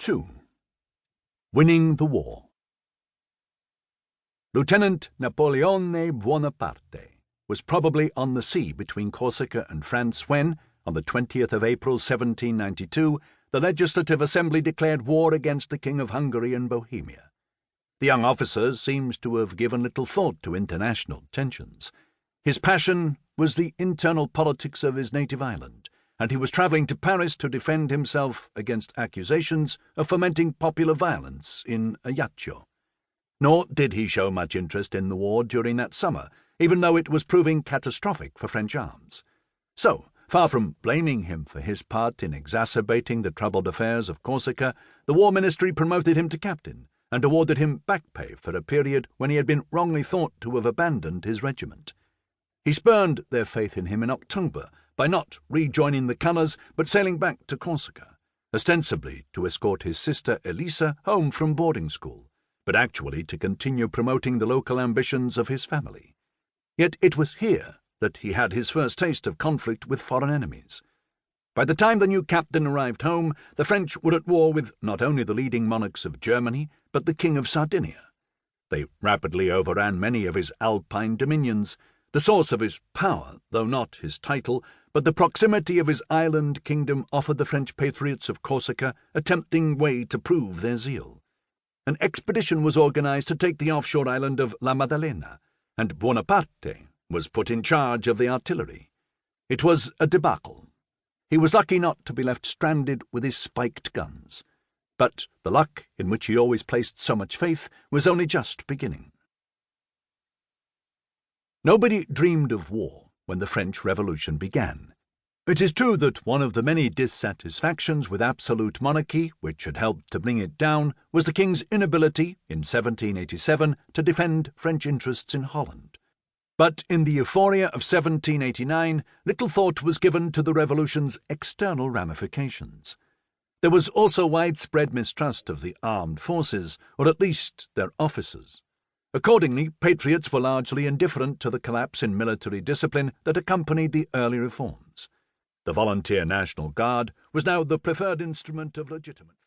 2. Winning the War. Lieutenant Napoleon Bonaparte was probably on the sea between Corsica and France when, on the 20th of April 1792, the Legislative Assembly declared war against the King of Hungary and Bohemia. The young officer seems to have given little thought to international tensions. His passion was the internal politics of his native island, and he was travelling to Paris to defend himself against accusations of fomenting popular violence in Ajaccio. Nor did he show much interest in the war during that summer, even though it was proving catastrophic for French arms. So, far from blaming him for his part in exacerbating the troubled affairs of Corsica, the War Ministry promoted him to captain and awarded him back pay for a period when he had been wrongly thought to have abandoned his regiment. He spurned their faith in him in October by not rejoining the colours but sailing back to Corsica, ostensibly to escort his sister Elisa home from boarding school, but actually to continue promoting the local ambitions of his family. Yet it was here that he had his first taste of conflict with foreign enemies. By the time the new captain arrived home, the French were at war with not only the leading monarchs of Germany, but the King of Sardinia. They rapidly overran many of his Alpine dominions, the source of his power, though not his title, but the proximity of his island kingdom offered the French patriots of Corsica a tempting way to prove their zeal. An expedition was organized to take the offshore island of La Maddalena, and Bonaparte was put in charge of the artillery. It was a debacle. He was lucky not to be left stranded with his spiked guns. But the luck, in which he always placed so much faith, was only just beginning. Nobody dreamed of war when the French Revolution began. It is true that one of the many dissatisfactions with absolute monarchy which had helped to bring it down was the king's inability, in 1787, to defend French interests in Holland. But in the euphoria of 1789, little thought was given to the revolution's external ramifications. There was also widespread mistrust of the armed forces, or at least their officers. Accordingly, patriots were largely indifferent to the collapse in military discipline that accompanied the early reforms. The volunteer National Guard was now the preferred instrument of legitimate